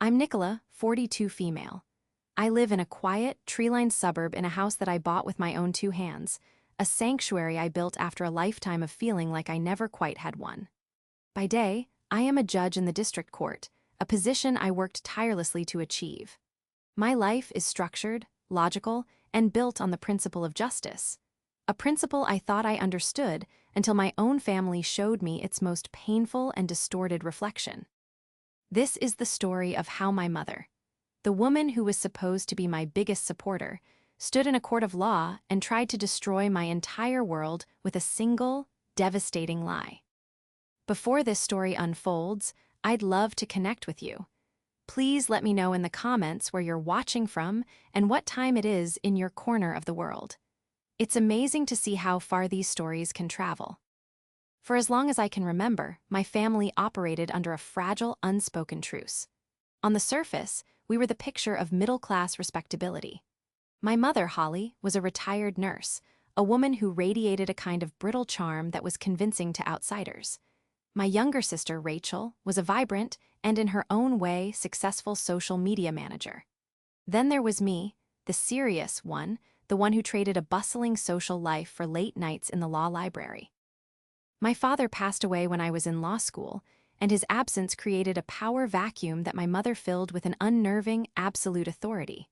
I'm Nicola, 42 female. I live in a quiet, tree-lined suburb in a house that I bought with my own two hands, a sanctuary I built after a lifetime of feeling like I never quite had one. By day, I am a judge in the district court, a position I worked tirelessly to achieve. My life is structured, logical, and built on the principle of justice. A principle I thought I understood until my own family showed me its most painful and distorted reflection. This is the story of how my mother, the woman who was supposed to be my biggest supporter, stood in a court of law and tried to destroy my entire world with a single, devastating lie. Before this story unfolds, I'd love to connect with you. Please let me know in the comments where you're watching from and what time it is in your corner of the world. It's amazing to see how far these stories can travel. For as long as I can remember, my family operated under a fragile, unspoken truce. On the surface, we were the picture of middle-class respectability. My mother, Holly, was a retired nurse, a woman who radiated a kind of brittle charm that was convincing to outsiders. My younger sister, Rachel, was a vibrant and, in her own way, successful social media manager. Then there was me, the serious one, the one who traded a bustling social life for late nights in the law library. My father passed away when I was in law school, and his absence created a power vacuum that my mother filled with an unnerving, absolute authority.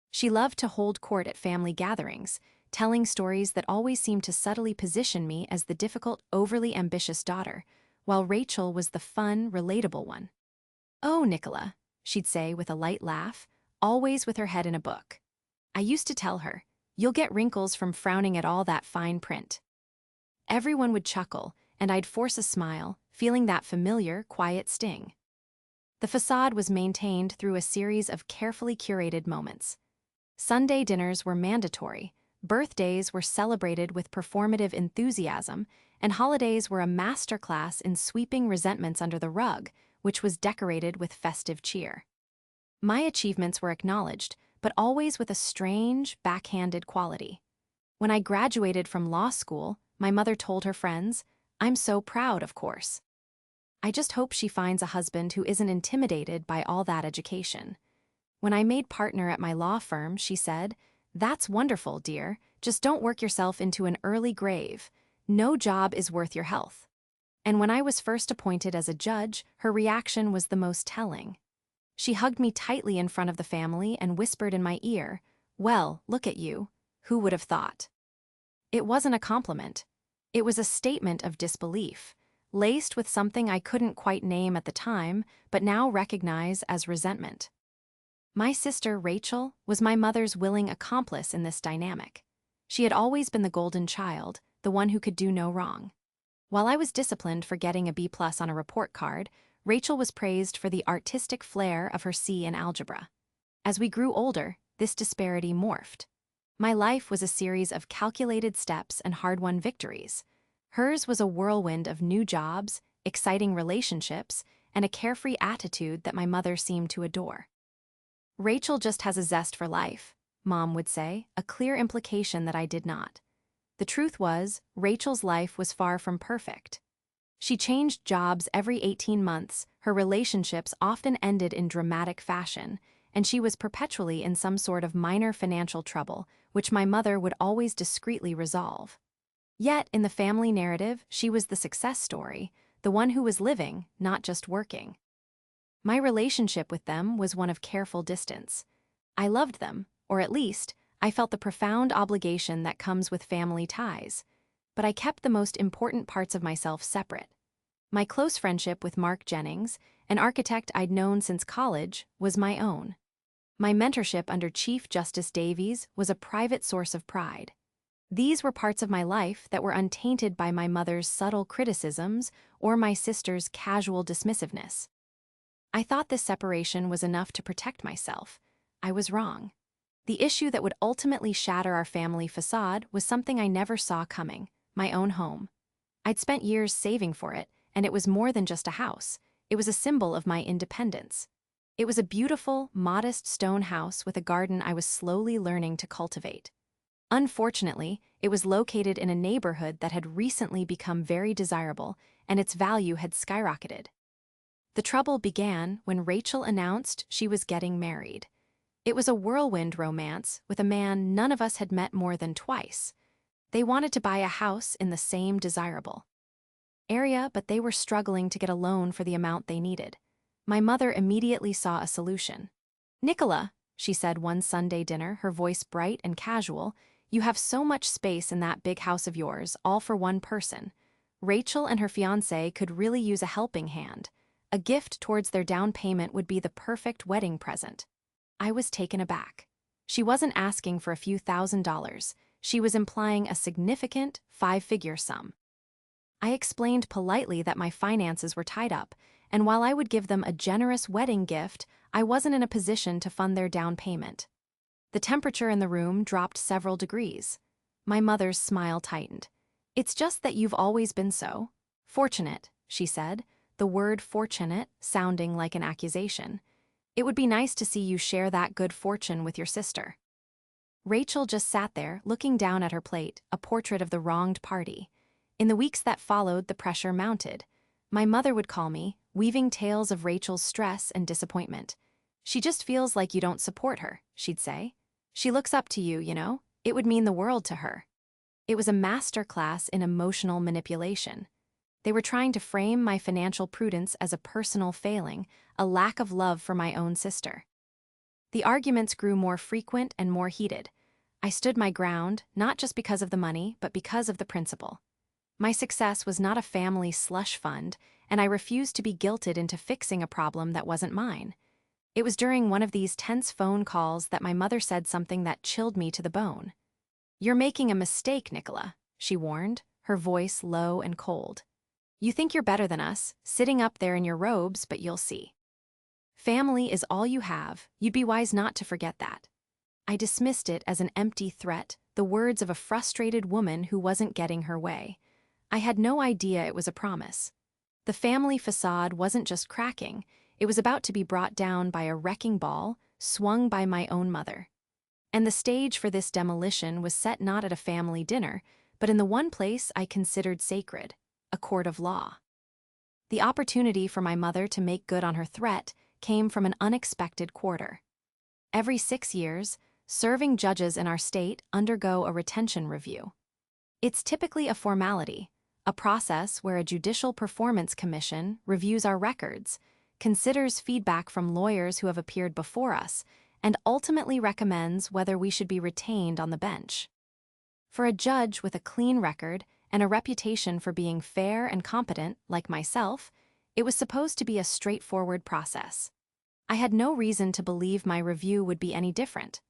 She loved to hold court at family gatherings, telling stories that always seemed to subtly position me as the difficult, overly ambitious daughter, while Rachel was the fun, relatable one. "Oh, Nicola," she'd say with a light laugh, always with her head in a book. I used to tell her, "You'll get wrinkles from frowning at all that fine print." Everyone would chuckle, and I'd force a smile, feeling that familiar, quiet sting. The facade was maintained through a series of carefully curated moments. Sunday dinners were mandatory, birthdays were celebrated with performative enthusiasm, and holidays were a masterclass in sweeping resentments under the rug, which was decorated with festive cheer. My achievements were acknowledged, but always with a strange, backhanded quality. When I graduated from law school, my mother told her friends, "I'm so proud, of course. I just hope she finds a husband who isn't intimidated by all that education." When I made partner at my law firm, she said, "That's wonderful, dear. Just don't work yourself into an early grave. No job is worth your health." And when I was first appointed as a judge, her reaction was the most telling. She hugged me tightly in front of the family and whispered in my ear, "Well, look at you. Who would have thought?" It wasn't a compliment. It was a statement of disbelief, laced with something I couldn't quite name at the time, but now recognize as resentment. My sister, Rachel, was my mother's willing accomplice in this dynamic. She had always been the golden child, the one who could do no wrong. While I was disciplined for getting a B+ on a report card, Rachel was praised for the artistic flair of her C in algebra. As we grew older, this disparity morphed. My life was a series of calculated steps and hard-won victories. Hers was a whirlwind of new jobs, exciting relationships, and a carefree attitude that my mother seemed to adore. "Rachel just has a zest for life," Mom would say, a clear implication that I did not. The truth was, Rachel's life was far from perfect. She changed jobs every 18 months, her relationships often ended in dramatic fashion, and she was perpetually in some sort of minor financial trouble, which my mother would always discreetly resolve. Yet, in the family narrative, she was the success story, the one who was living, not just working. My relationship with them was one of careful distance. I loved them, or at least, I felt the profound obligation that comes with family ties. But I kept the most important parts of myself separate. My close friendship with Mark Jennings, an architect I'd known since college, was my own. My mentorship under Chief Justice Davies was a private source of pride. These were parts of my life that were untainted by my mother's subtle criticisms or my sister's casual dismissiveness. I thought this separation was enough to protect myself. I was wrong. The issue that would ultimately shatter our family facade was something I never saw coming: my own home. I'd spent years saving for it, and it was more than just a house. It was a symbol of my independence. It was a beautiful, modest stone house with a garden I was slowly learning to cultivate. Unfortunately, it was located in a neighborhood that had recently become very desirable, and its value had skyrocketed. The trouble began when Rachel announced she was getting married. It was a whirlwind romance with a man none of us had met more than twice. They wanted to buy a house in the same desirable area, but they were struggling to get a loan for the amount they needed. My mother immediately saw a solution. "Nicola," she said one Sunday dinner, her voice bright and casual, "you have so much space in that big house of yours, all for one person. Rachel and her fiancé could really use a helping hand. A gift towards their down payment would be the perfect wedding present." I was taken aback. She wasn't asking for a few $1,000s. She was implying a significant, five-figure sum. I explained politely that my finances were tied up, and while I would give them a generous wedding gift, I wasn't in a position to fund their down payment. The temperature in the room dropped several degrees. My mother's smile tightened. "It's just that you've always been so fortunate," she said, the word fortunate sounding like an accusation. "It would be nice to see you share that good fortune with your sister." Rachel just sat there, looking down at her plate, a portrait of the wronged party. In the weeks that followed, the pressure mounted. My mother would call me, weaving tales of Rachel's stress and disappointment. "She just feels like you don't support her," she'd say. "She looks up to you, you know. It would mean the world to her." It was a master class in emotional manipulation. They were trying to frame my financial prudence as a personal failing, a lack of love for my own sister. The arguments grew more frequent and more heated. I stood my ground, not just because of the money, but because of the principle. My success was not a family slush fund, and I refused to be guilted into fixing a problem that wasn't mine. It was during one of these tense phone calls that my mother said something that chilled me to the bone. "You're making a mistake, Nicola," she warned, her voice low and cold. "You think you're better than us, sitting up there in your robes, but you'll see. Family is all you have. You'd be wise not to forget that." I dismissed it as an empty threat, the words of a frustrated woman who wasn't getting her way. I had no idea it was a promise. The family facade wasn't just cracking, it was about to be brought down by a wrecking ball swung by my own mother. And the stage for this demolition was set not at a family dinner, but in the one place I considered sacred, a court of law. The opportunity for my mother to make good on her threat came from an unexpected quarter. Every 6 years, serving judges in our state undergo a retention review. It's typically a formality, a process where a judicial performance commission reviews our records, considers feedback from lawyers who have appeared before us, and ultimately recommends whether we should be retained on the bench. For a judge with a clean record and a reputation for being fair and competent, like myself, it was supposed to be a straightforward process. I had no reason to believe my review would be any different.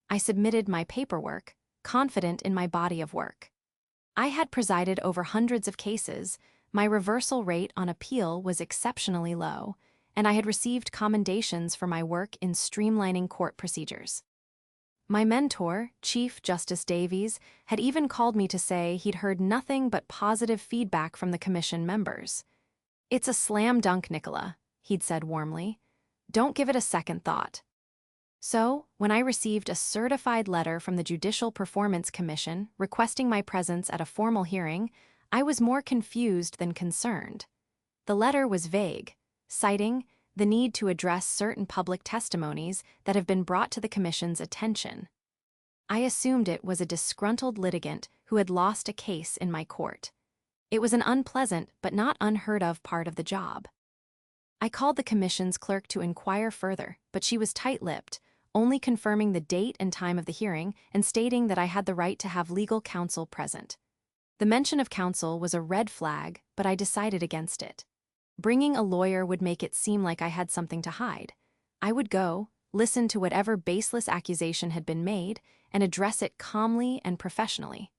I submitted my paperwork, confident in my body of work. I had presided over hundreds of cases, my reversal rate on appeal was exceptionally low, and I had received commendations for my work in streamlining court procedures. My mentor, Chief Justice Davies, had even called me to say he'd heard nothing but positive feedback from the commission members. "It's a slam dunk, Nicola," he'd said warmly. "Don't give it a second thought." So, when I received a certified letter from the Judicial Performance Commission requesting my presence at a formal hearing, I was more confused than concerned. The letter was vague, citing the need to address certain public testimonies that have been brought to the Commission's attention. I assumed it was a disgruntled litigant who had lost a case in my court. It was an unpleasant but not unheard of part of the job. I called the Commission's clerk to inquire further, but she was tight-lipped, only confirming the date and time of the hearing and stating that I had the right to have legal counsel present. The mention of counsel was a red flag, but I decided against it. Bringing a lawyer would make it seem like I had something to hide. I would go, listen to whatever baseless accusation had been made, and address it calmly and professionally.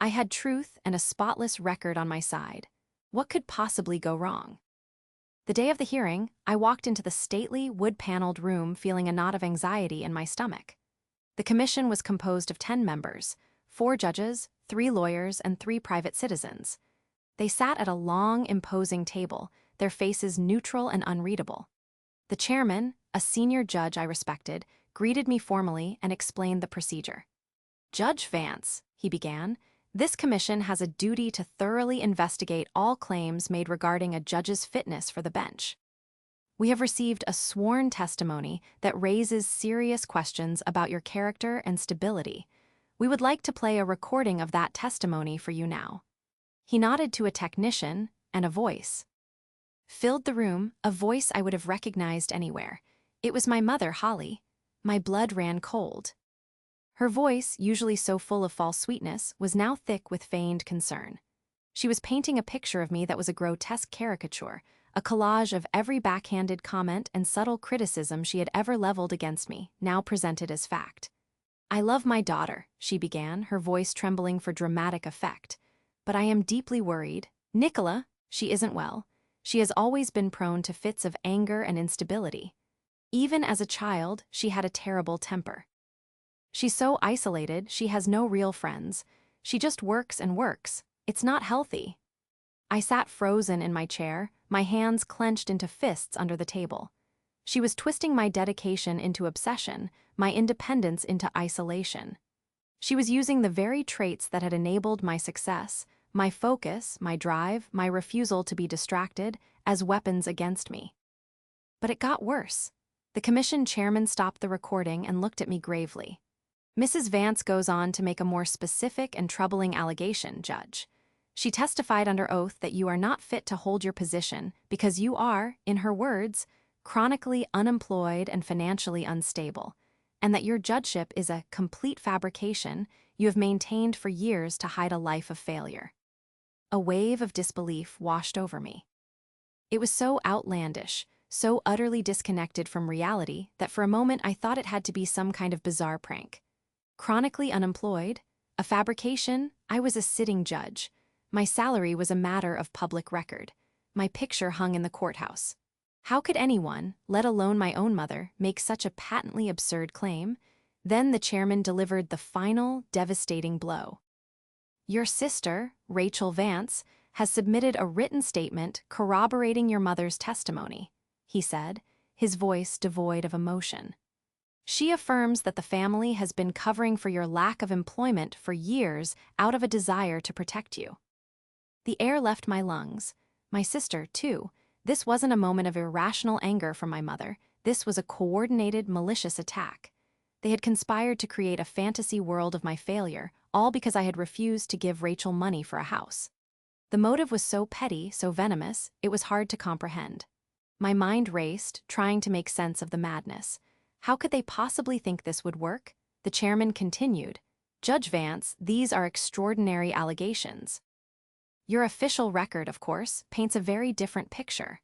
I had truth and a spotless record on my side. What could possibly go wrong? The day of the hearing, I walked into the stately, wood-paneled room feeling a knot of anxiety in my stomach. The commission was composed of 10 members, 4 judges, 3 lawyers, and 3 private citizens. They sat at a long, imposing table, their faces neutral and unreadable. The chairman, a senior judge I respected, greeted me formally and explained the procedure. "Judge Vance," he began, "this commission has a duty to thoroughly investigate all claims made regarding a judge's fitness for the bench. We have received a sworn testimony that raises serious questions about your character and stability. We would like to play a recording of that testimony for you now." He nodded to a technician, and a voice filled the room, a voice I would have recognized anywhere. It was my mother, Holly. My blood ran cold. Her voice, usually so full of false sweetness, was now thick with feigned concern. She was painting a picture of me that was a grotesque caricature, a collage of every backhanded comment and subtle criticism she had ever leveled against me, now presented as fact. "I love my daughter," she began, her voice trembling for dramatic effect. "But I am deeply worried. Nicola, she isn't well. She has always been prone to fits of anger and instability. Even as a child, she had a terrible temper. She's so isolated, she has no real friends. She just works and works. It's not healthy." I sat frozen in my chair, my hands clenched into fists under the table. She was twisting my dedication into obsession, my independence into isolation. She was using the very traits that had enabled my success, my focus, my drive, my refusal to be distracted, as weapons against me. But it got worse. The commission chairman stopped the recording and looked at me gravely. "Mrs. Vance goes on to make a more specific and troubling allegation, Judge. She testified under oath that you are not fit to hold your position because you are, in her words, chronically unemployed and financially unstable, and that your judgeship is a complete fabrication you have maintained for years to hide a life of failure." A wave of disbelief washed over me. It was so outlandish, so utterly disconnected from reality that for a moment I thought it had to be some kind of bizarre prank. Chronically unemployed? A fabrication? I was a sitting judge. My salary was a matter of public record. My picture hung in the courthouse. How could anyone, let alone my own mother, make such a patently absurd claim? Then the chairman delivered the final, devastating blow. "Your sister, Rachel Vance, has submitted a written statement corroborating your mother's testimony," he said, his voice devoid of emotion. "She affirms that the family has been covering for your lack of employment for years out of a desire to protect you." The air left my lungs. My sister, too. This wasn't a moment of irrational anger from my mother. This was a coordinated, malicious attack. They had conspired to create a fantasy world of my failure, all because I had refused to give Rachel money for a house. The motive was so petty, so venomous, it was hard to comprehend. My mind raced, trying to make sense of the madness. How could they possibly think this would work? The chairman continued, "Judge Vance, these are extraordinary allegations. Your official record, of course, paints a very different picture.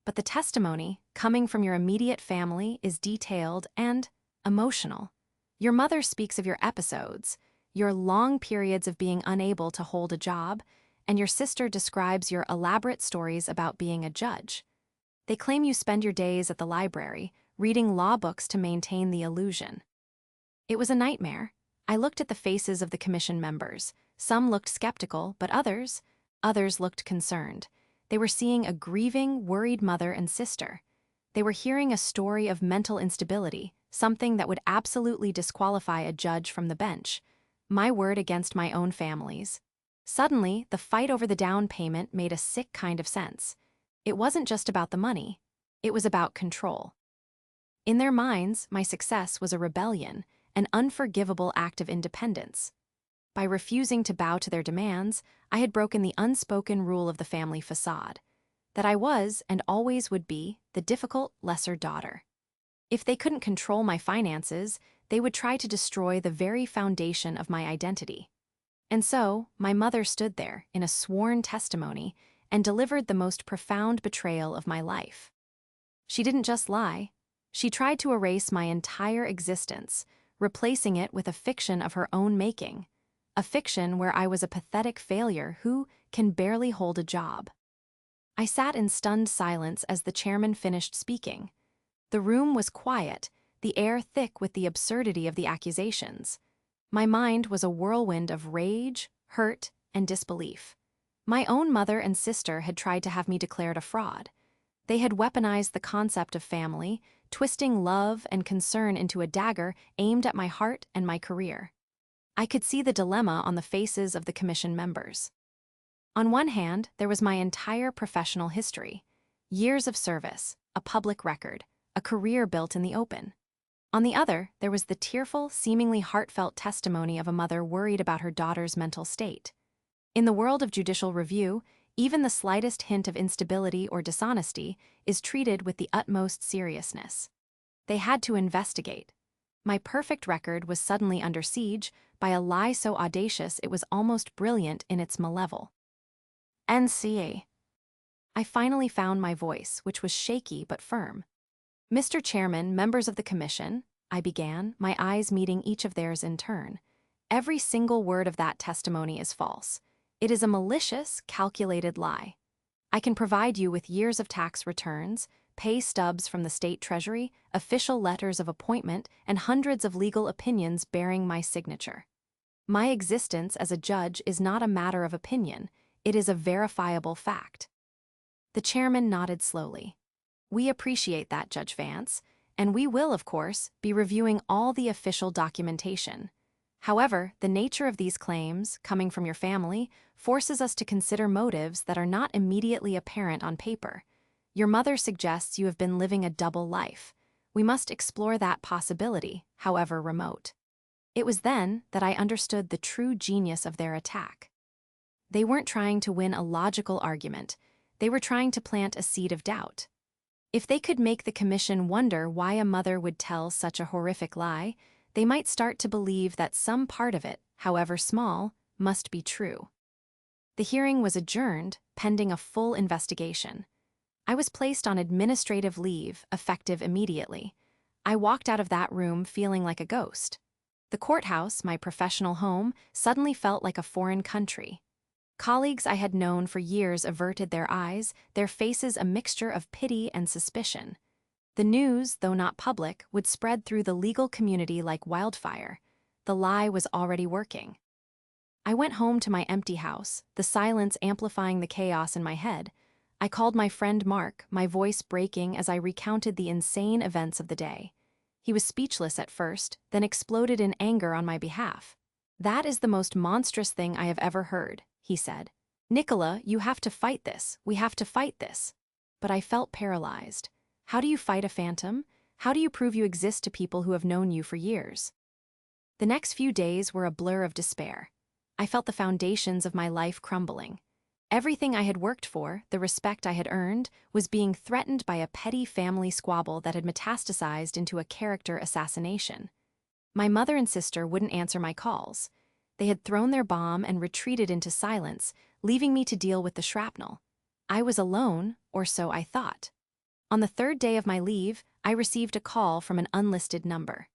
But the testimony, coming from your immediate family, is detailed and emotional. Your mother speaks of your episodes, your long periods of being unable to hold a job, and your sister describes your elaborate stories about being a judge. They claim you spend your days at the library, reading law books to maintain the illusion." It was a nightmare. I looked at the faces of the commission members. Some looked skeptical, but others looked concerned. They were seeing a grieving, worried mother and sister. They were hearing a story of mental instability, something that would absolutely disqualify a judge from the bench. My word against my own family's. Suddenly, the fight over the down payment made a sick kind of sense. It wasn't just about the money. It was about control. In their minds, my success was a rebellion, an unforgivable act of independence. By refusing to bow to their demands, I had broken the unspoken rule of the family facade, that I was, and always would be, the difficult, lesser daughter. If they couldn't control my finances, they would try to destroy the very foundation of my identity. And so, my mother stood there, in a sworn testimony, and delivered the most profound betrayal of my life. She didn't just lie. She tried to erase my entire existence, replacing it with a fiction of her own making. A fiction where I was a pathetic failure who can barely hold a job. I sat in stunned silence as the chairman finished speaking. The room was quiet, the air thick with the absurdity of the accusations. My mind was a whirlwind of rage, hurt, and disbelief. My own mother and sister had tried to have me declared a fraud. They had weaponized the concept of family, twisting love and concern into a dagger aimed at my heart and my career. I could see the dilemma on the faces of the commission members. On one hand, there was my entire professional history. Years of service, a public record, a career built in the open. On the other, there was the tearful, seemingly heartfelt testimony of a mother worried about her daughter's mental state. In the world of judicial review, even the slightest hint of instability or dishonesty is treated with the utmost seriousness. They had to investigate. My perfect record was suddenly under siege by a lie so audacious it was almost brilliant in its malevolence. NCA. I finally found my voice, which was shaky but firm. Mr. Chairman, members of the commission, I began, my eyes meeting each of theirs in turn. Every single word of that testimony is false. It is a malicious, calculated lie. I can provide you with years of tax returns, pay stubs from the state treasury, official letters of appointment, and hundreds of legal opinions bearing my signature. My existence as a judge is not a matter of opinion, it is a verifiable fact. The chairman nodded slowly. We appreciate that, Judge Vance, and we will, of course, be reviewing all the official documentation. However, the nature of these claims, coming from your family, forces us to consider motives that are not immediately apparent on paper. Your mother suggests you have been living a double life. We must explore that possibility, however remote. It was then that I understood the true genius of their attack. They weren't trying to win a logical argument. They were trying to plant a seed of doubt. If they could make the commission wonder why a mother would tell such a horrific lie, they might start to believe that some part of it, however small, must be true. The hearing was adjourned, pending a full investigation. I was placed on administrative leave, effective immediately. I walked out of that room feeling like a ghost. The courthouse, my professional home, suddenly felt like a foreign country. Colleagues I had known for years averted their eyes, their faces a mixture of pity and suspicion. The news, though not public, would spread through the legal community like wildfire. The lie was already working. I went home to my empty house, the silence amplifying the chaos in my head. I called my friend Mark, my voice breaking as I recounted the insane events of the day. He was speechless at first, then exploded in anger on my behalf. That is the most monstrous thing I have ever heard, he said. Nicola, you have to fight this. We have to fight this. But I felt paralyzed. How do you fight a phantom? How do you prove you exist to people who have known you for years? The next few days were a blur of despair. I felt the foundations of my life crumbling. Everything I had worked for, the respect I had earned, was being threatened by a petty family squabble that had metastasized into a character assassination. My mother and sister wouldn't answer my calls. They had thrown their bomb and retreated into silence, leaving me to deal with the shrapnel. I was alone, or so I thought. On the third day of my leave, I received a call from an unlisted number.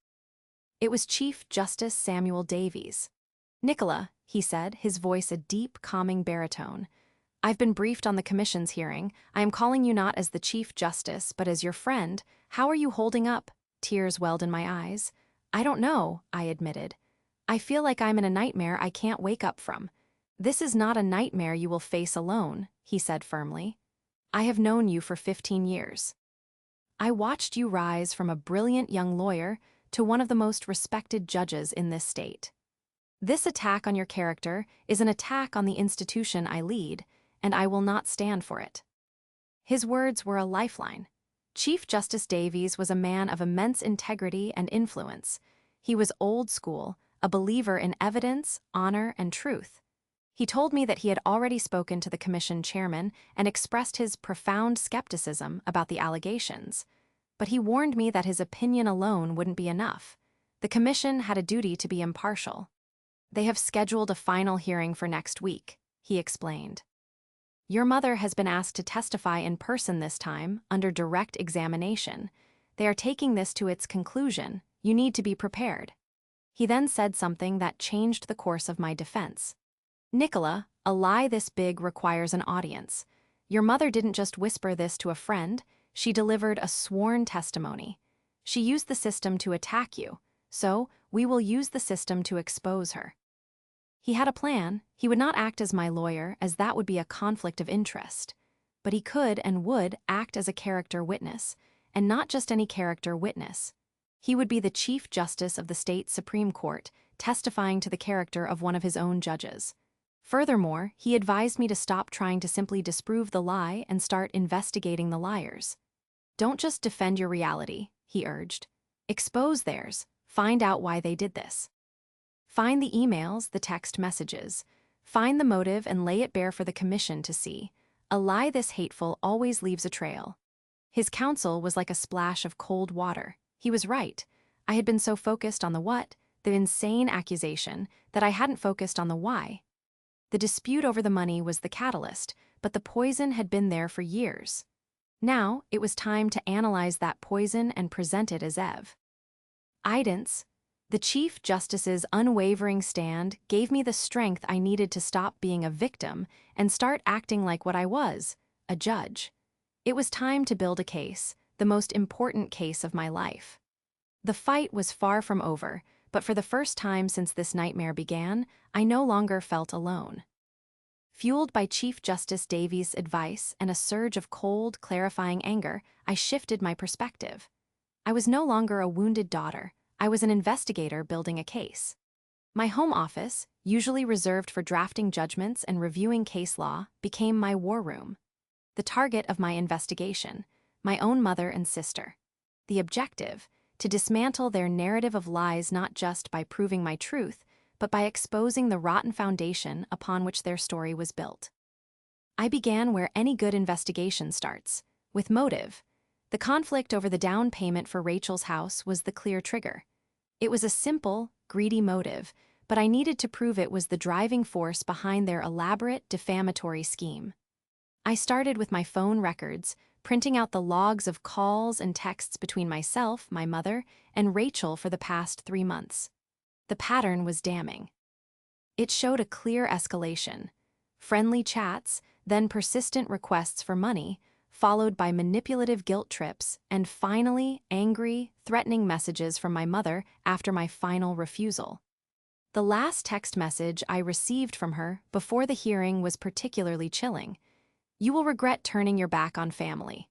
It was Chief Justice Samuel Davies. Nicola, he said, his voice a deep, calming baritone. I've been briefed on the commission's hearing. I am calling you not as the Chief Justice, but as your friend. How are you holding up? Tears welled in my eyes. I don't know, I admitted. I feel like I'm in a nightmare I can't wake up from. This is not a nightmare you will face alone, he said firmly. I have known you for 15 years. I watched you rise from a brilliant young lawyer to one of the most respected judges in this state. This attack on your character is an attack on the institution I lead, and I will not stand for it. His words were a lifeline. Chief Justice Davies was a man of immense integrity and influence. He was old school, a believer in evidence, honor, and truth. He told me that he had already spoken to the commission chairman and expressed his profound skepticism about the allegations. But he warned me that his opinion alone wouldn't be enough. The commission had a duty to be impartial. They have scheduled a final hearing for next week, he explained. Your mother has been asked to testify in person this time, under direct examination. They are taking this to its conclusion. You need to be prepared. He then said something that changed the course of my defense. Nicola, a lie this big requires an audience. Your mother didn't just whisper this to a friend, she delivered a sworn testimony. She used the system to attack you, so we will use the system to expose her. He had a plan. He would not act as my lawyer, as that would be a conflict of interest. But he could and would act as a character witness, and not just any character witness. He would be the Chief Justice of the state Supreme Court, testifying to the character of one of his own judges. Furthermore, he advised me to stop trying to simply disprove the lie and start investigating the liars. Don't just defend your reality, he urged. Expose theirs. Find out why they did this. Find the emails, the text messages. Find the motive and lay it bare for the commission to see. A lie this hateful always leaves a trail. His counsel was like a splash of cold water. He was right. I had been so focused on the what, the insane accusation, that I hadn't focused on the why. The dispute over the money was the catalyst, but the poison had been there for years. Now, it was time to analyze that poison and present it as evidence. The Chief Justice's unwavering stand gave me the strength I needed to stop being a victim and start acting like what I was, a judge. It was time to build a case, the most important case of my life. The fight was far from over, but for the first time since this nightmare began, I no longer felt alone. Fueled by Chief Justice Davies' advice and a surge of cold, clarifying anger, I shifted my perspective. I was no longer a wounded daughter. I was an investigator building a case. My home office, usually reserved for drafting judgments and reviewing case law, became my war room. The target of my investigation, my own mother and sister. The objective, to dismantle their narrative of lies not just by proving my truth, but by exposing the rotten foundation upon which their story was built. I began where any good investigation starts, with motive. The conflict over the down payment for Rachel's house was the clear trigger. It was a simple, greedy motive, but I needed to prove it was the driving force behind their elaborate, defamatory scheme. I started with my phone records, printing out the logs of calls and texts between myself, my mother, and Rachel for the past 3 months. The pattern was damning. It showed a clear escalation. Friendly chats, then persistent requests for money, followed by manipulative guilt trips, and finally, angry, threatening messages from my mother after my final refusal. The last text message I received from her before the hearing was particularly chilling. You will regret turning your back on family.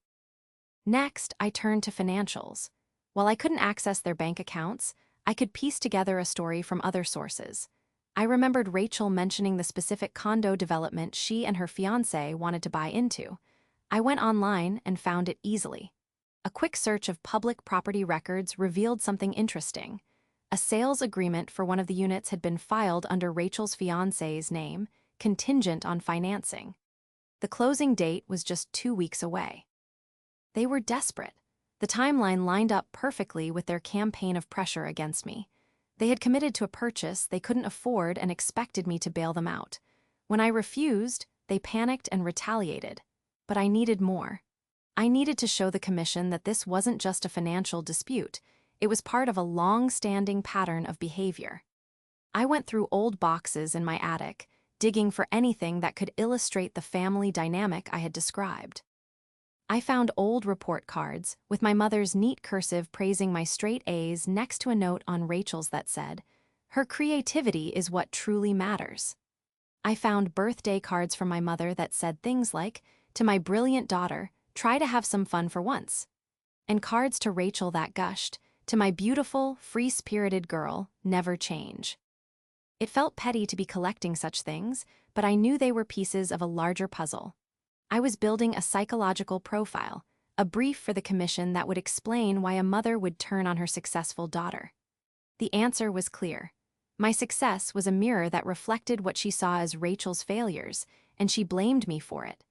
Next, I turned to financials. While I couldn't access their bank accounts, I could piece together a story from other sources. I remembered Rachel mentioning the specific condo development she and her fiancé wanted to buy into. I went online and found it easily. A quick search of public property records revealed something interesting. A sales agreement for one of the units had been filed under Rachel's fiancé's name, contingent on financing. The closing date was just 2 weeks away. They were desperate. The timeline lined up perfectly with their campaign of pressure against me. They had committed to a purchase they couldn't afford and expected me to bail them out. When I refused, they panicked and retaliated. But I needed more. I needed to show the commission that this wasn't just a financial dispute. It was part of a long-standing pattern of behavior. I went through old boxes in my attic, digging for anything that could illustrate the family dynamic I had described. I found old report cards, with my mother's neat cursive praising my straight A's next to a note on Rachel's that said, "Her creativity is what truly matters." I found birthday cards from my mother that said things like, "To my brilliant daughter, try to have some fun for once." And cards to Rachel that gushed, "To my beautiful, free-spirited girl, never change." It felt petty to be collecting such things, but I knew they were pieces of a larger puzzle. I was building a psychological profile, a brief for the commission that would explain why a mother would turn on her successful daughter. The answer was clear. My success was a mirror that reflected what she saw as Rachel's failures, and she blamed me for it.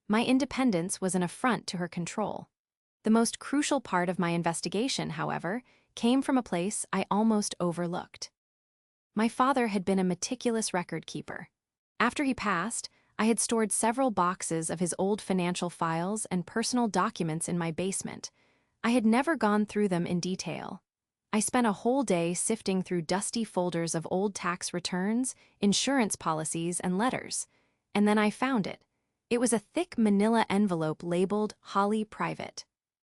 My independence was an affront to her control. The most crucial part of my investigation, however, came from a place I almost overlooked. My father had been a meticulous record keeper. After he passed, I had stored several boxes of his old financial files and personal documents in my basement. I had never gone through them in detail. I spent a whole day sifting through dusty folders of old tax returns, insurance policies, and letters. And then I found it. It was a thick manila envelope labeled Holly Private.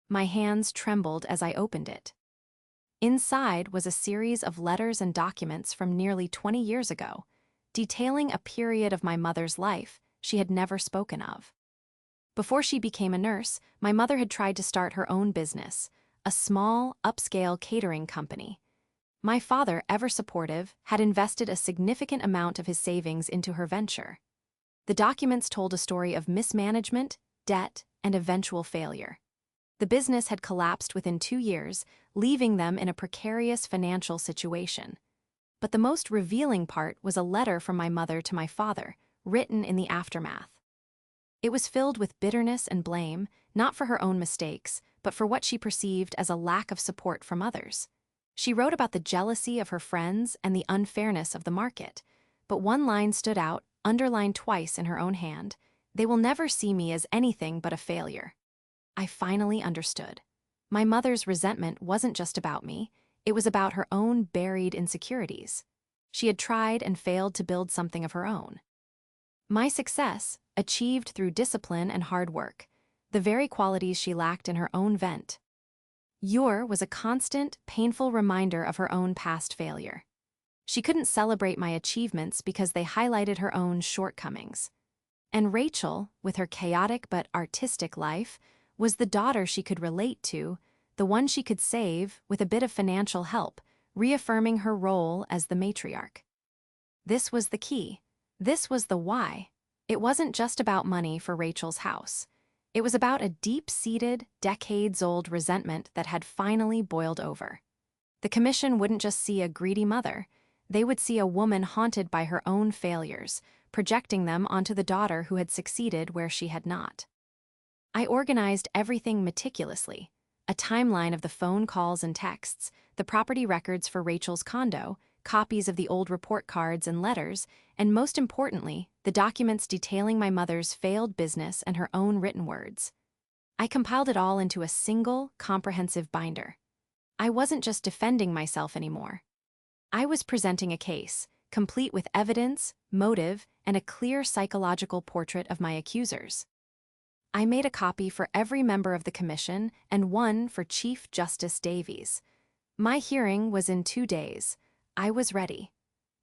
My hands trembled as I opened it. Inside was a series of letters and documents from nearly 20 years ago, detailing a period of my mother's life she had never spoken of. Before she became a nurse, my mother had tried to start her own business, a small, upscale catering company. My father, ever supportive, had invested a significant amount of his savings into her venture. The documents told a story of mismanagement, debt, and eventual failure. The business had collapsed within 2 years, leaving them in a precarious financial situation. But the most revealing part was a letter from my mother to my father, written in the aftermath. It was filled with bitterness and blame, not for her own mistakes, but for what she perceived as a lack of support from others. She wrote about the jealousy of her friends and the unfairness of the market. But one line stood out, underlined twice in her own hand: "They will never see me as anything but a failure." I finally understood. My mother's resentment wasn't just about me, it was about her own buried insecurities. She had tried and failed to build something of her own. My success, achieved through discipline and hard work, the very qualities she lacked in her own vent. Yor was a constant, painful reminder of her own past failure. She couldn't celebrate my achievements because they highlighted her own shortcomings. And Rachel, with her chaotic but artistic life, was the daughter she could relate to, the one she could save with a bit of financial help, reaffirming her role as the matriarch. This was the key. This was the why. It wasn't just about money for Rachel's house. It was about a deep-seated, decades-old resentment that had finally boiled over. The commission wouldn't just see a greedy mother. They would see a woman haunted by her own failures, projecting them onto the daughter who had succeeded where she had not. I organized everything meticulously: a timeline of the phone calls and texts, the property records for Rachel's condo, copies of the old report cards and letters, and most importantly, the documents detailing my mother's failed business and her own written words. I compiled it all into a single, comprehensive binder. I wasn't just defending myself anymore. I was presenting a case, complete with evidence, motive, and a clear psychological portrait of my accusers. I made a copy for every member of the commission and one for Chief Justice Davies. My hearing was in 2 days. I was ready.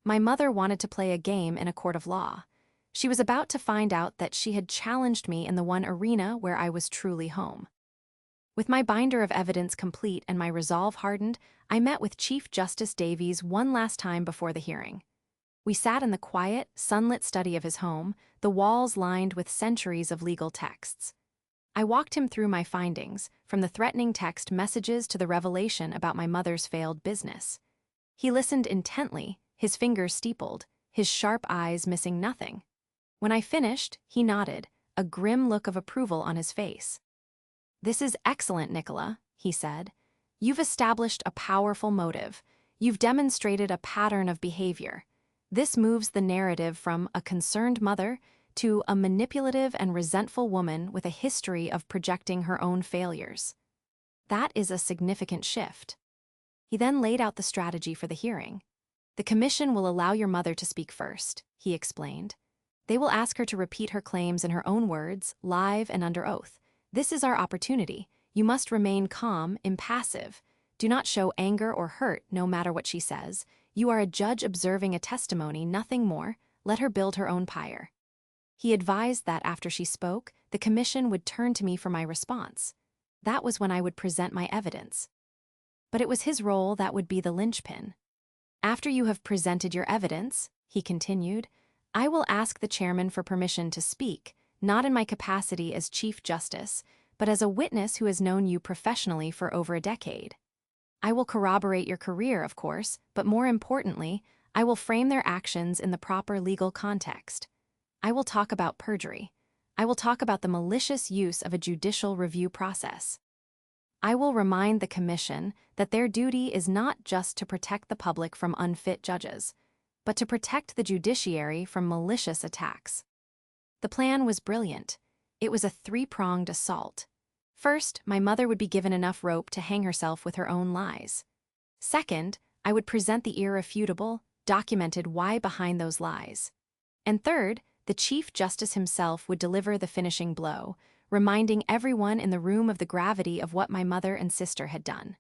My mother wanted to play a game in a court of law. She was about to find out that she had challenged me in the one arena where I was truly home. With my binder of evidence complete and my resolve hardened, I met with Chief Justice Davies one last time before the hearing. We sat in the quiet, sunlit study of his home, the walls lined with centuries of legal texts. I walked him through my findings, from the threatening text messages to the revelation about my mother's failed business. He listened intently, his fingers steepled, his sharp eyes missing nothing. When I finished, he nodded, a grim look of approval on his face. "This is excellent, Nicola," he said. "You've established a powerful motive. You've demonstrated a pattern of behavior. This moves the narrative from a concerned mother to a manipulative and resentful woman with a history of projecting her own failures. That is a significant shift." He then laid out the strategy for the hearing. "The commission will allow your mother to speak first," he explained. "They will ask her to repeat her claims in her own words, live and under oath. This is our opportunity. You must remain calm, impassive. Do not show anger or hurt, no matter what she says. You are a judge observing a testimony, nothing more. Let her build her own pyre." He advised that after she spoke, the commission would turn to me for my response. That was when I would present my evidence. But it was his role that would be the linchpin. "After you have presented your evidence," he continued, "I will ask the chairman for permission to speak, not in my capacity as Chief Justice, but as a witness who has known you professionally for over a decade. I will corroborate your career, of course, but more importantly, I will frame their actions in the proper legal context. I will talk about perjury. I will talk about the malicious use of a judicial review process. I will remind the commission that their duty is not just to protect the public from unfit judges, but to protect the judiciary from malicious attacks." The plan was brilliant. It was a 3-pronged assault. First, my mother would be given enough rope to hang herself with her own lies. Second, I would present the irrefutable, documented why behind those lies. And third, the Chief Justice himself would deliver the finishing blow, reminding everyone in the room of the gravity of what my mother and sister had done.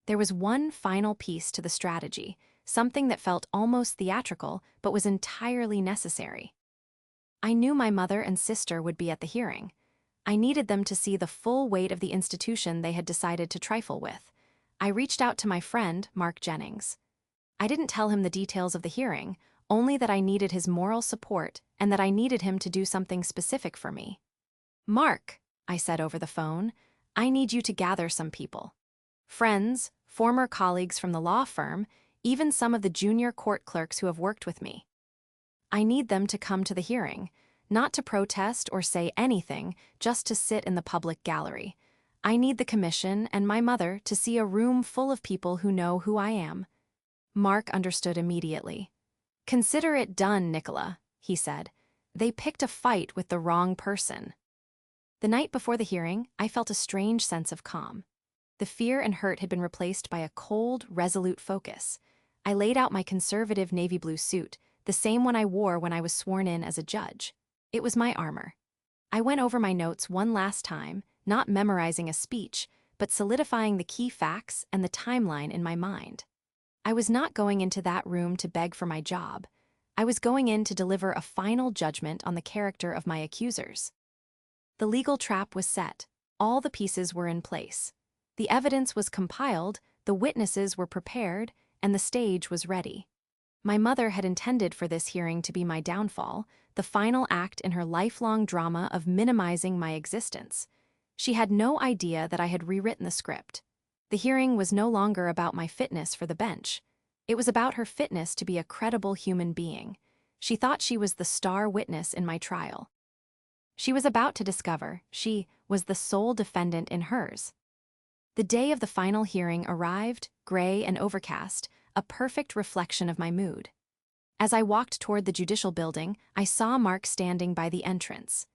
There was one final piece to the strategy, something that felt almost theatrical but was entirely necessary. I knew my mother and sister would be at the hearing. I needed them to see the full weight of the institution they had decided to trifle with. I reached out to my friend, Mark Jennings. I didn't tell him the details of the hearing, only that I needed his moral support and that I needed him to do something specific for me. "Mark," I said over the phone, I need you to gather some people. Friends, former colleagues from the law firm, even some of the junior court clerks who have worked with me. I need them to come to the hearing, not to protest or say anything, just to sit in the public gallery. I need the commission and my mother to see a room full of people who know who I am. Mark understood immediately. Consider it done, Nicola, he said. They picked a fight with the wrong person. The night before the hearing, I felt a strange sense of calm. The fear and hurt had been replaced by a cold, resolute focus. I laid out my conservative navy blue suit, the same one I wore when I was sworn in as a judge. It was my armor. I went over my notes one last time, not memorizing a speech, but solidifying the key facts and the timeline in my mind. I was not going into that room to beg for my job. I was going in to deliver a final judgment on the character of my accusers. The legal trap was set. All the pieces were in place. The evidence was compiled, the witnesses were prepared, and the stage was ready. My mother had intended for this hearing to be my downfall, the final act in her lifelong drama of minimizing my existence. She had no idea that I had rewritten the script. The hearing was no longer about my fitness for the bench. It was about her fitness to be a credible human being. She thought she was the star witness in my trial. She was about to discover she was the sole defendant in hers. The day of the final hearing arrived, gray and overcast, a perfect reflection of my mood. As I walked toward the judicial building, I saw Mark standing by the entrance.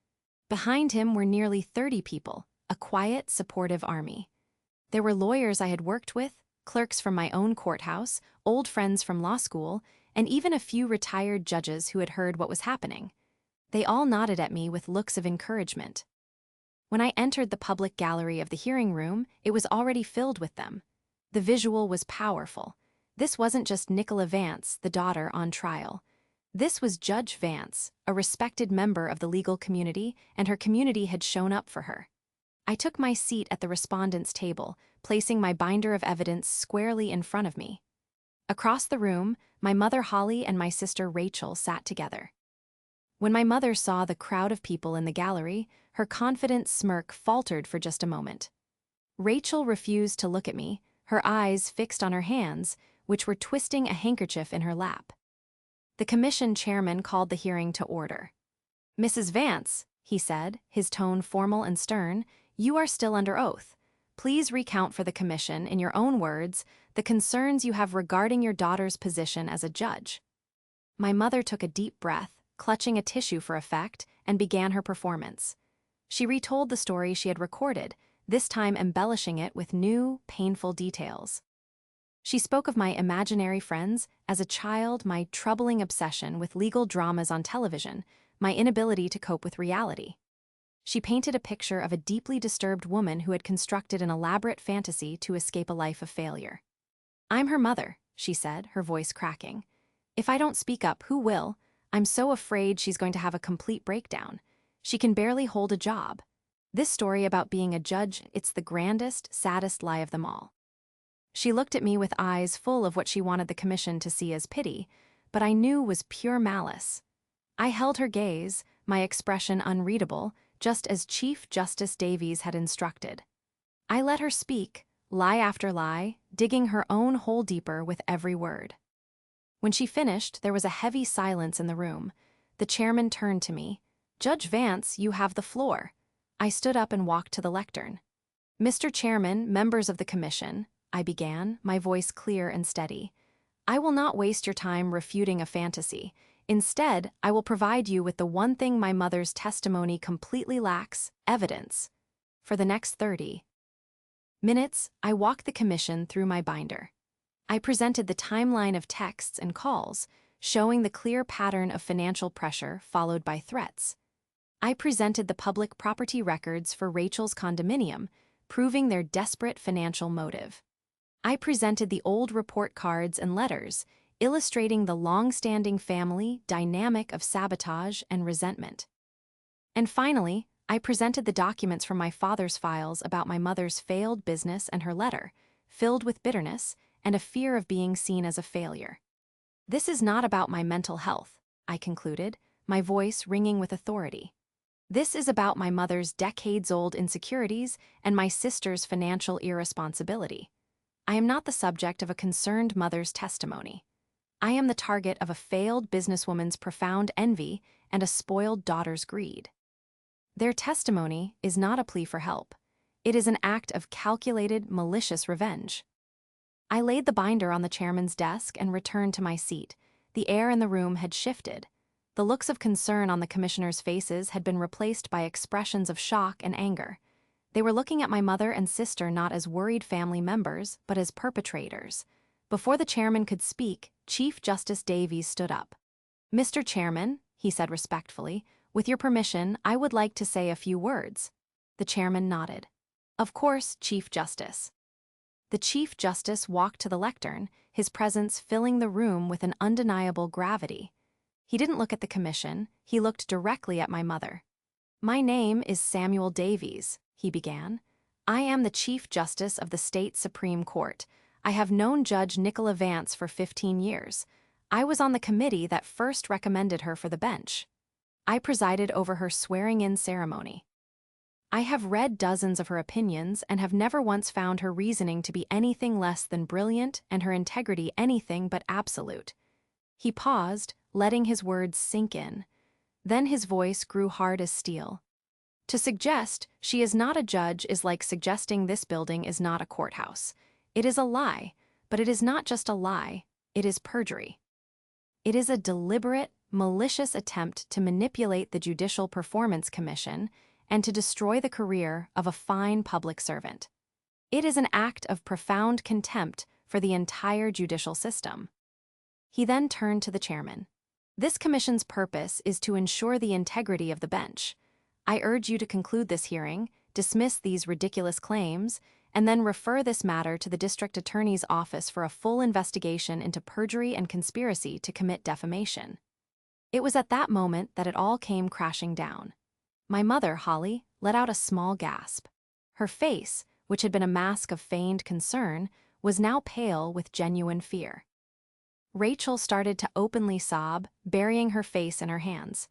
Behind him were nearly 30 people, a quiet, supportive army. There were lawyers I had worked with, clerks from my own courthouse, old friends from law school, and even a few retired judges who had heard what was happening. They all nodded at me with looks of encouragement. When I entered the public gallery of the hearing room, it was already filled with them. The visual was powerful. This wasn't just Nicola Vance, the daughter, on trial. This was Judge Vance, a respected member of the legal community, and her community had shown up for her. I took my seat at the respondents' table, placing my binder of evidence squarely in front of me. Across the room, my mother Holly and my sister Rachel sat together. When my mother saw the crowd of people in the gallery, her confident smirk faltered for just a moment. Rachel refused to look at me, her eyes fixed on her hands, which were twisting a handkerchief in her lap. The commission chairman called the hearing to order. "Mrs. Vance," he said, his tone formal and stern, "you are still under oath. Please recount for the commission, in your own words, the concerns you have regarding your daughter's position as a judge." My mother took a deep breath, clutching a tissue for effect, and began her performance. She retold the story she had recorded, this time embellishing it with new, painful details. She spoke of my imaginary friends, as a child, my troubling obsession with legal dramas on television, my inability to cope with reality. She painted a picture of a deeply disturbed woman who had constructed an elaborate fantasy to escape a life of failure. "I'm her mother," she said, her voice cracking. "If I don't speak up, who will? I'm so afraid she's going to have a complete breakdown. She can barely hold a job. This story about being a judge, it's the grandest, saddest lie of them all." She looked at me with eyes full of what she wanted the commission to see as pity, but I knew was pure malice. I held her gaze, my expression unreadable, just as Chief Justice Davies had instructed. I let her speak, lie after lie, digging her own hole deeper with every word. When she finished, there was a heavy silence in the room. The chairman turned to me. "Judge Vance, you have the floor." I stood up and walked to the lectern. "Mr. Chairman, members of the commission," I began, my voice clear and steady. "I will not waste your time refuting a fantasy. Instead, I will provide you with the one thing my mother's testimony completely lacks: evidence." For the next 30 minutes, I walked the commission through my binder. I presented the timeline of texts and calls, showing the clear pattern of financial pressure followed by threats. I presented the public property records for Rachel's condominium, proving their desperate financial motive. I presented the old report cards and letters, illustrating the long-standing family dynamic of sabotage and resentment. And finally, I presented the documents from my father's files about my mother's failed business and her letter, filled with bitterness and a fear of being seen as a failure. "This is not about my mental health," I concluded, my voice ringing with authority. This is about my mother's decades-old insecurities and my sister's financial irresponsibility. I am not the subject of a concerned mother's testimony. I am the target of a failed businesswoman's profound envy and a spoiled daughter's greed. Their testimony is not a plea for help. It is an act of calculated, malicious revenge. I laid the binder on the chairman's desk and returned to my seat. The air in the room had shifted. The looks of concern on the commissioners' faces had been replaced by expressions of shock and anger. They were looking at my mother and sister not as worried family members, but as perpetrators. Before the chairman could speak, Chief Justice Davies stood up. "Mr. Chairman," he said respectfully, "with your permission, I would like to say a few words." The chairman nodded. "Of course, Chief Justice." The Chief Justice walked to the lectern, his presence filling the room with an undeniable gravity. He didn't look at the commission, he looked directly at my mother. "My name is Samuel Davies," he began. "I am the Chief Justice of the State Supreme Court. I have known Judge Nicola Vance for 15 years. I was on the committee that first recommended her for the bench. I presided over her swearing-in ceremony. I have read dozens of her opinions and have never once found her reasoning to be anything less than brilliant and her integrity anything but absolute." He paused, letting his words sink in. Then his voice grew hard as steel. "To suggest she is not a judge is like suggesting this building is not a courthouse. It is a lie, but it is not just a lie, it is perjury. It is a deliberate, malicious attempt to manipulate the Judicial Performance Commission and to destroy the career of a fine public servant. It is an act of profound contempt for the entire judicial system." He then turned to the chairman. "This commission's purpose is to ensure the integrity of the bench. I urge you to conclude this hearing, dismiss these ridiculous claims, and then refer this matter to the district attorney's office for a full investigation into perjury and conspiracy to commit defamation." It was at that moment that it all came crashing down. My mother, Holly, let out a small gasp. Her face, which had been a mask of feigned concern, was now pale with genuine fear. Rachel started to openly sob, burying her face in her hands.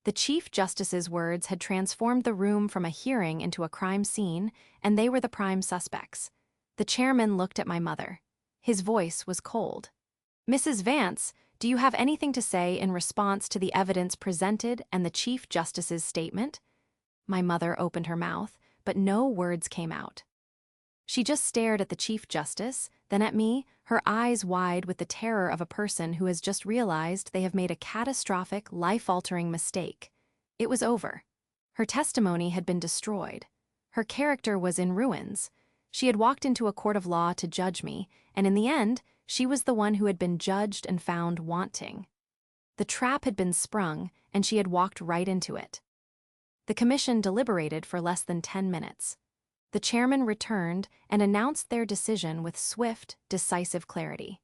The Chief Justice's words had transformed the room from a hearing into a crime scene, and they were the prime suspects. The chairman looked at my mother. His voice was cold. "Mrs. Vance, do you have anything to say in response to the evidence presented and the Chief Justice's statement?" My mother opened her mouth, but no words came out. She just stared at the Chief Justice, then at me, her eyes wide with the terror of a person who has just realized they have made a catastrophic, life-altering mistake. It was over. Her testimony had been destroyed. Her character was in ruins. She had walked into a court of law to judge me, and in the end, she was the one who had been judged and found wanting. The trap had been sprung, and she had walked right into it. The commission deliberated for less than 10 minutes. The chairman returned and announced their decision with swift, decisive clarity.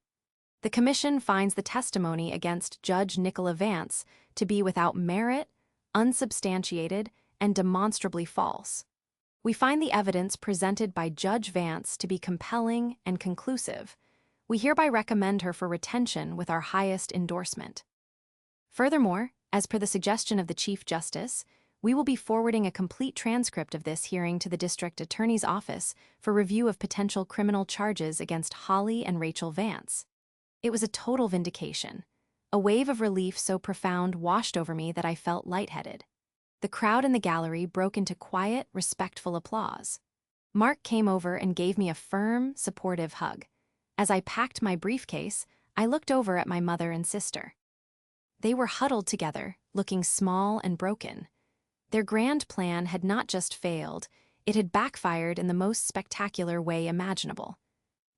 The commission finds the testimony against Judge Nicola Vance to be without merit, unsubstantiated, and demonstrably false. We find the evidence presented by Judge Vance to be compelling and conclusive. We hereby recommend her for retention with our highest endorsement. Furthermore, as per the suggestion of the Chief Justice, we will be forwarding a complete transcript of this hearing to the District Attorney's Office for review of potential criminal charges against Holly and Rachel Vance. It was a total vindication. A wave of relief so profound washed over me that I felt lightheaded. The crowd in the gallery broke into quiet, respectful applause. Mark came over and gave me a firm, supportive hug. As I packed my briefcase, I looked over at my mother and sister. They were huddled together, looking small and broken. Their grand plan had not just failed, it had backfired in the most spectacular way imaginable.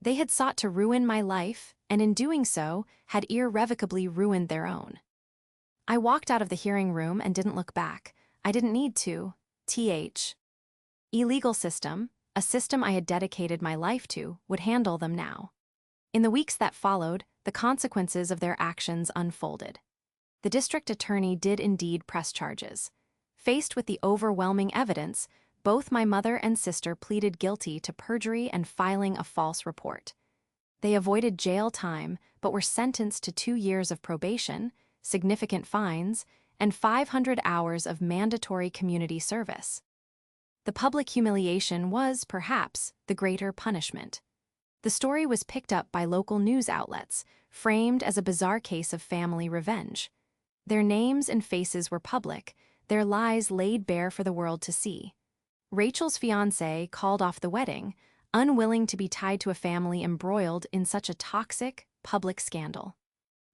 They had sought to ruin my life, and in doing so, had irrevocably ruined their own. I walked out of the hearing room and didn't look back. I didn't need to. Illegal system, a system I had dedicated my life to, would handle them now. In the weeks that followed, the consequences of their actions unfolded. The district attorney did indeed press charges. Faced with the overwhelming evidence, both my mother and sister pleaded guilty to perjury and filing a false report. They avoided jail time but were sentenced to 2 years of probation, significant fines, and 500 hours of mandatory community service. The public humiliation was, perhaps, the greater punishment. The story was picked up by local news outlets, framed as a bizarre case of family revenge. Their names and faces were public, their lies laid bare for the world to see. Rachel's fiancé called off the wedding, unwilling to be tied to a family embroiled in such a toxic, public scandal.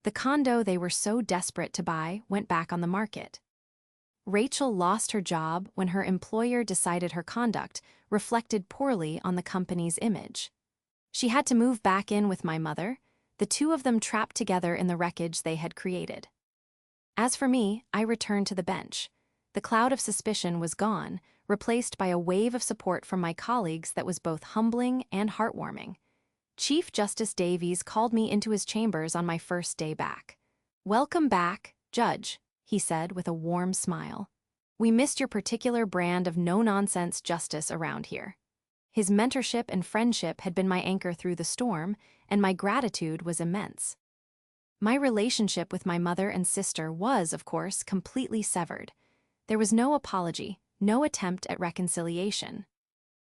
The condo they were so desperate to buy went back on the market. Rachel lost her job when her employer decided her conduct reflected poorly on the company's image. She had to move back in with my mother, the two of them trapped together in the wreckage they had created. As for me, I returned to the bench. The cloud of suspicion was gone, replaced by a wave of support from my colleagues that was both humbling and heartwarming. Chief Justice Davies called me into his chambers on my first day back. "Welcome back, Judge," he said with a warm smile. "We missed your particular brand of no-nonsense justice around here." His mentorship and friendship had been my anchor through the storm, and my gratitude was immense. My relationship with my mother and sister was, of course, completely severed. There was no apology, no attempt at reconciliation.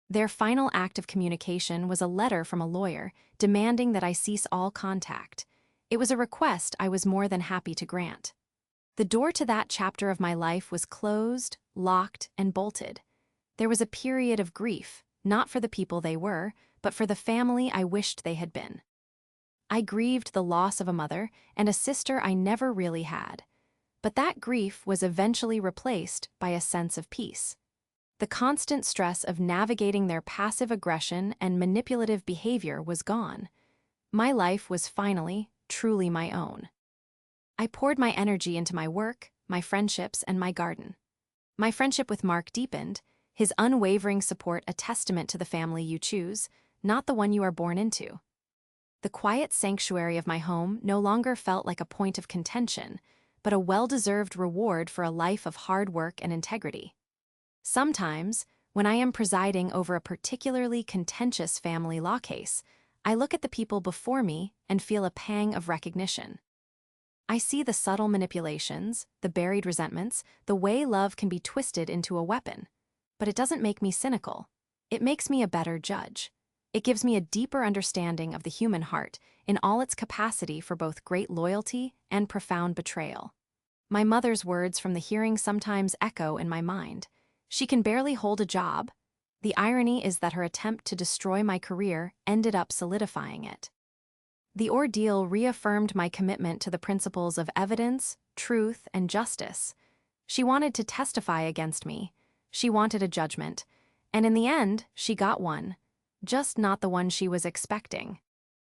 Their final act of communication was a letter from a lawyer demanding that I cease all contact. It was a request I was more than happy to grant. The door to that chapter of my life was closed, locked, and bolted. There was a period of grief, not for the people they were, but for the family I wished they had been. I grieved the loss of a mother and a sister I never really had. But that grief was eventually replaced by a sense of peace. The constant stress of navigating their passive aggression and manipulative behavior was gone. My life was finally, truly my own. I poured my energy into my work, my friendships, and my garden. My friendship with Mark deepened, his unwavering support a testament to the family you choose, not the one you are born into. The quiet sanctuary of my home no longer felt like a point of contention, but a well-deserved reward for a life of hard work and integrity. Sometimes, when I am presiding over a particularly contentious family law case, I look at the people before me and feel a pang of recognition. I see the subtle manipulations, the buried resentments, the way love can be twisted into a weapon. But it doesn't make me cynical. It makes me a better judge. It gives me a deeper understanding of the human heart in all its capacity for both great loyalty and profound betrayal. My mother's words from the hearing sometimes echo in my mind. She can barely hold a job. The irony is that her attempt to destroy my career ended up solidifying it. The ordeal reaffirmed my commitment to the principles of evidence, truth, and justice. She wanted to testify against me. She wanted a judgment. And in the end, she got one. Just not the one she was expecting.